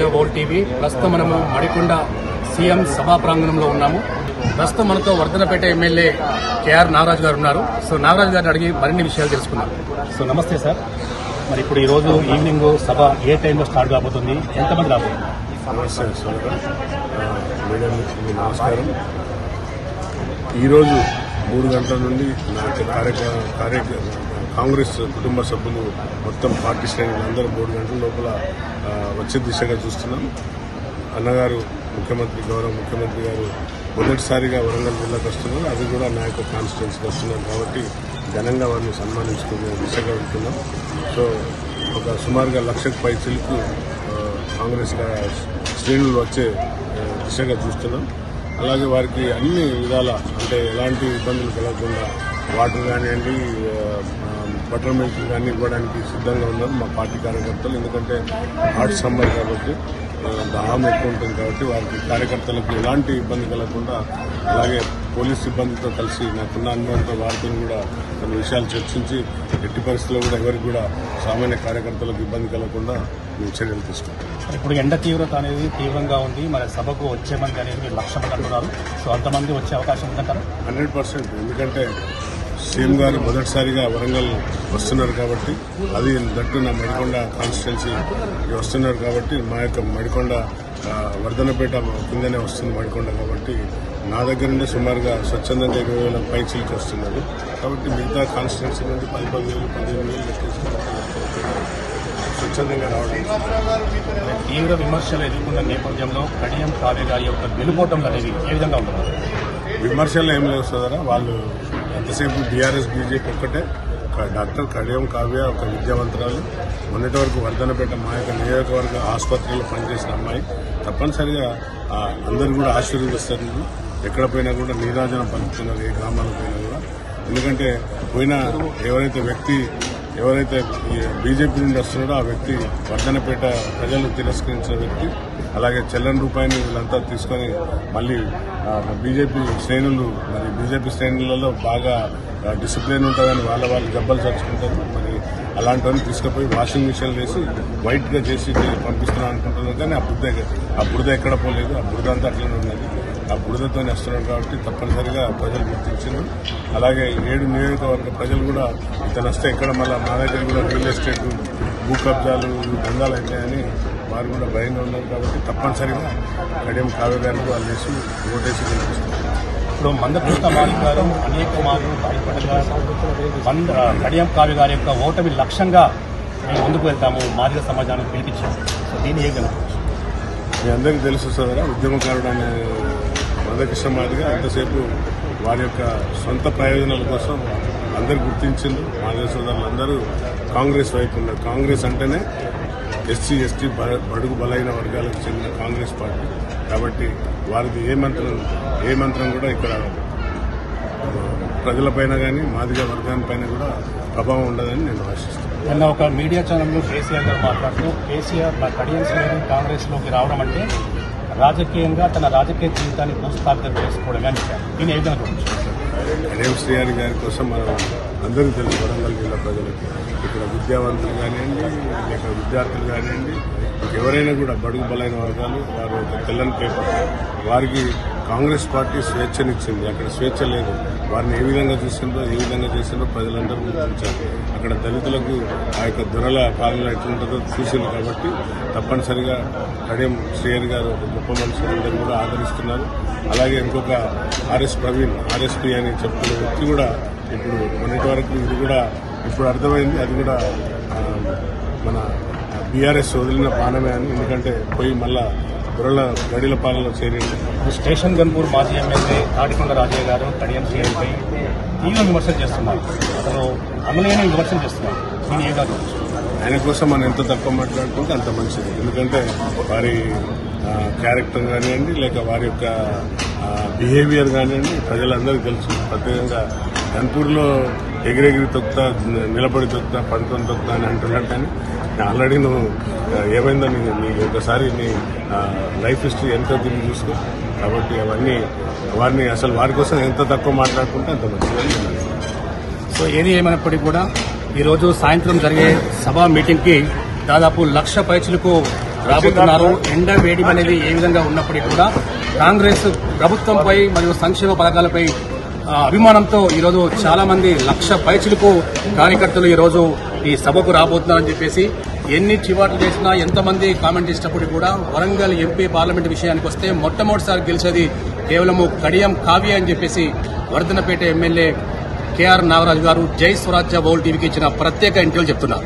Andhra Pradesh world TV. ప్రస్తుతం మనము Madikonda CM సభా ప్రాంగణంలో ఉన్నాము. ప్రస్తుతం మనతో వర్ధనపేట ఎమ్మెల్యే కేఆర్ నాగరాజు గారు ఉన్నారు. సో నాగరాజు గారిని అడిగి మరిన్ని విషయాలు తెలుసుకున్నాం. సో నమస్తే సార్. మరి ఇప్పుడు ఈ రోజు ఈవినింగ్ సభ ఏ టైంలో స్టార్ట్ కాబోతుంది, ఎంతమంది రాబోతుంది? నమస్తే మీడియా మిత్రులకు నమస్కారం. ఈరోజు 3 గంటల నుండి కాంగ్రెస్ కుటుంబ సభ్యులు మొత్తం పార్టీ శ్రేణులు అందరూ 3 గంటల లోపల వచ్చే దిశగా చూస్తున్నాం. అన్నగారు గౌరవ ముఖ్యమంత్రి గారు మొదటిసారిగా వరంగల్ జిల్లాకు వస్తున్నారు. అది కూడా నా యొక్క కాన్స్టిట్యున్సీకి వస్తున్నారు కాబట్టి ఘనంగా వారిని సన్మానించుకునే దిశగా వెళ్తున్నాం. సో ఒక సుమారుగా 1,00,000 పై చిలుకు కాంగ్రెస్ శ్రేణులు వచ్చే దిశగా చూస్తున్నాం. అలాగే వారికి అన్ని విధాల అంటే ఎలాంటి ఇబ్బందులు కలగకుండా వాటర్ కానివ్వండి, బటర్ మిల్క్ కానీ ఇవ్వడానికి సిద్ధంగా ఉన్నారు మా పార్టీ కార్యకర్తలు. ఎందుకంటే హాట్ సమ్మర్ కాబట్టి దాహం ఎక్కువ ఉంటుంది కాబట్టి వారికి కార్యకర్తలకు ఎలాంటి ఇబ్బంది కలగకుండా, అలాగే పోలీస్ సిబ్బందితో కలిసి నాకున్న అనుభవంతో వారితో కూడా కొన్ని విషయాలు చర్చించి ఎట్టి పరిస్థితుల్లో కూడా ఎవరికి కూడా సామాన్య కార్యకర్తలకు ఇబ్బంది కలగకుండా మేము చర్యలు తీసుకుంటాం. ఇప్పుడు ఎండ తీవ్రత అనేది తీవ్రంగా ఉంది. మరి సభకు వచ్చే మంది అనేది మీరు 1,00,000 మంది అంటున్నారు. సో అంతమంది వచ్చే అవకాశం ఉందంటారా? 100%. ఎందుకంటే సీఎం గారు మొదటిసారిగా వరంగల్ వస్తున్నారు కాబట్టి, అది దట్టు నా మడికొండ కాన్స్టిట్యున్సీ వస్తున్నారు కాబట్టి, మా యొక్క మడికొండ వర్ధనపేట కిందనే వస్తుంది మడికొండ కాబట్టి, నా దగ్గర నుండి సుమారుగా స్వచ్ఛందంగా 20,000 పై చిలుకు వస్తున్నారు కాబట్టి మిగతా కాన్స్టిట్యున్సీ నుండి 10,000, 15,000 లెక్కేసుకుంటే స్వచ్ఛందంగా రావడం. తీవ్ర విమర్శలు ఎదుర్కొన్న నేపథ్యంలో కడియం కావ్య గారి యొక్క గెలుపోవటం అనేది ఏ విధంగా ఉంటుంది? విమర్శలు ఏం లేవు సోదరా. వాళ్ళు ఎంతసేపు బీఆర్ఎస్ బీజేపీ ఒక్కటే. డాక్టర్ కడియం కావ్య ఒక విద్యావంతురాలు. మొన్నటి వరకు వర్ధనపేట మా యొక్క నియోజకవర్గ ఆసుపత్రిలో పనిచేసిన అమ్మాయి. తప్పనిసరిగా అందరూ కూడా ఆశీర్వదిస్తారు. ఎక్కడ పోయినా కూడా నీరాజనం పలుకుతున్నారు, ఏ గ్రామాలకు పోయినా కూడా. ఎందుకంటే ఎవరైతే బీజేపీ నుండి వస్తున్నాడో ఆ వ్యక్తి వర్ధనపేట ప్రజలు తిరస్కరించిన వ్యక్తి. అలాగే చెల్లని రూపాయిని వీళ్ళంతా తీసుకొని మళ్ళీ బీజేపీ శ్రేణులలో బాగా డిసిప్లిన్ ఉంటుందని వాళ్ళు జబ్బలు చర్చుకుంటారు. మరి అలాంటివన్నీ తీసుకుపోయి వాషింగ్ మిషన్లు వేసి వైట్గా చేసి పంపిస్తున్నాం అనుకుంటున్నారు. కానీ ఆ బురద ఎక్కడ పోలేదు. ఆ బురద అంతా అట్లనే ఉన్నది. ఆ బురదతోనే వస్తున్నారు కాబట్టి తప్పనిసరిగా ప్రజలు గుర్తించారు. అలాగే 7 నియోజకవర్గ ప్రజలు కూడా ఇతను వస్తే ఎక్కడ మళ్ళీ మా దగ్గర కూడా రియల్ ఎస్టేట్ భూ కబ్జాలు దందాలు అవుతాయని వారు కూడా భయంగా ఉన్నారు కాబట్టి తప్పనిసరిగా కడియం కావ్య గారికి వాళ్ళు వేసి ఓటేసి గెలిపిస్తారు. ఇప్పుడు మందకృష్ణ మాణిక్ గారు అనేక మార్లు బాధపడగా కడియం కావ్య గారి యొక్క ఓటమి లక్ష్యంగా మేము ముందుకు వెళ్తాము, మాదిగ సమాజానికి పిలిపించాము. సో దీన్ని ఏం కనుకోవచ్చు? మీ అందరికీ తెలుసు సోదరా, ఉద్యమకారుడు అనే మందకృష్ణ మాదిగ ఎంతసేపు వారి యొక్క సొంత ప్రయోజనాల కోసం అందరు గుర్తించింది. మాదిగ సోదరులు అందరూ కాంగ్రెస్ వైపు ఉన్నారు. కాంగ్రెస్ అంటేనే ఎస్సీ ఎస్టీ బడుగు బలైన వర్గాలకు చెందిన కాంగ్రెస్ పార్టీ కాబట్టి వారిది ఏ మంత్రం కూడా ఇక్కడ ప్రజలపైన కానీ మాదిగ వర్గానిపైన కూడా ప్రభావం ఉండదని నేను ఆశిస్తున్నాను. నిన్న ఒక మీడియా ఛానల్లో కేసీఆర్ గారు మాట్లాడుతూ, కేసీఆర్ కడియం శ్రేణి కాంగ్రెస్లోకి రావడం అంటే రాజకీయంగా తన రాజకీయ జీవితాన్ని భూస్థాపితం చేసుకోవడమే అని చెప్పారు. దీని ఏ విధంగా కడియం శ్రీహరి గారి కోసం మనం అందరికీ తెలుసు. వరంగల్ జిల్లా ప్రజలకి ఇక్కడ విద్యావంతులు కానివ్వండి, లేక విద్యార్థులు కానివ్వండి, ఎవరైనా కూడా బడుగు బలైన వర్గాలు వారు ఒక తెల్లని పేపర్. వారికి కాంగ్రెస్ పార్టీ స్వేచ్ఛనిచ్చింది. అక్కడ స్వేచ్ఛ లేదు. వారిని ఏ విధంగా చేసిందో ప్రజలందరూ గుర్తించారు. అక్కడ దళితులకు ఆ యొక్క దొరల పాలన ఎట్లుంటుందో చూసింది కాబట్టి తప్పనిసరిగా కడియం శ్రీహరి గారు ఒక గొప్ప మనుషులు అందరూ కూడా ఆదరిస్తున్నారు. అలాగే ఇంకొక ఆర్ఎస్ ప్రవీణ్, ఆర్ఎస్పీ అని చెప్తున్న వ్యక్తి కూడా ఇప్పుడు మొన్నటి వరకు ఇది కూడా ఇప్పుడు అర్థమైంది. అది కూడా మన బీఆర్ఎస్ వదిలిన పానమే అని. ఎందుకంటే పోయి మళ్ళా దొరల గడిల పాలనలో చేరింది. స్టేషన్ గన్పూర్ మాజీ ఎమ్మెల్యే తాడికొండ రాజయ్య గారు కడియం శ్రీహరిపై తీవ్ర విమర్శలు చేస్తున్నారు. అతను అమలైన విమర్శలు చేస్తున్నారు. దీని ఏ కాదు? ఆయన కోసం మనం ఎంత తక్కువ మాట్లాడుకుంటే అంత మంచిది. ఎందుకంటే వారి క్యారెక్టర్ కానివ్వండి, లేక వారి యొక్క బిహేవియర్ కానివ్వండి ప్రజలందరికీ తెలుసు. ప్రత్యేకంగా గన్పూర్లో ఎగిరెగిరి తొక్కుతా, నిలబడి తొక్కుతా, పడుకొని తొక్కుతా అని అంటున్నాడు. కానీ ఆల్రెడీ నువ్వు ఏమైందో నీ ఒకసారి నీ లైఫ్ హిస్టరీ ఎంతో తిరిగి చూసుకో. కాబట్టి వారిని అసలు వారి కోసం ఎంత తక్కువ మాట్లాడుకుంటే అంత మంచిదని. సో ఏది ఏమైనప్పటికీ కూడా ఈరోజు సాయంత్రం జరిగే సభా మీటింగ్కి దాదాపు 1,00,000 పైచిలకు రాబోతున్నారు. ఎండ వేడి అనేది ఏ విధంగా ఉన్నప్పటికీ కూడా కాంగ్రెస్ ప్రభుత్వంపై మరియు సంక్షేమ పథకాలపై అభిమానంతో ఈరోజు చాలా మంది 1,00,000 పైచిలకు కార్యకర్తలు ఈరోజు ఈ సభకు రాబోతున్నారని చెప్పేసి ఎన్ని చివాట్లు చేసినా ఎంతమంది కామెంట్ చేసినప్పుడు కూడా వరంగల్ ఎంపీ పార్లమెంట్ విషయానికి వస్తే మొట్టమొదటిసారి గెలిచేది కేవలము కడియం కావ్య అని చెప్పేసి వర్ధనపేట ఎమ్మెల్యే కేఆర్ నాగరాజు గారు జై స్వరాజ్య వరల్డ్ టీవీకి ఇచ్చిన ప్రత్యేక ఇంటర్వ్యూలు చెప్తున్నారు.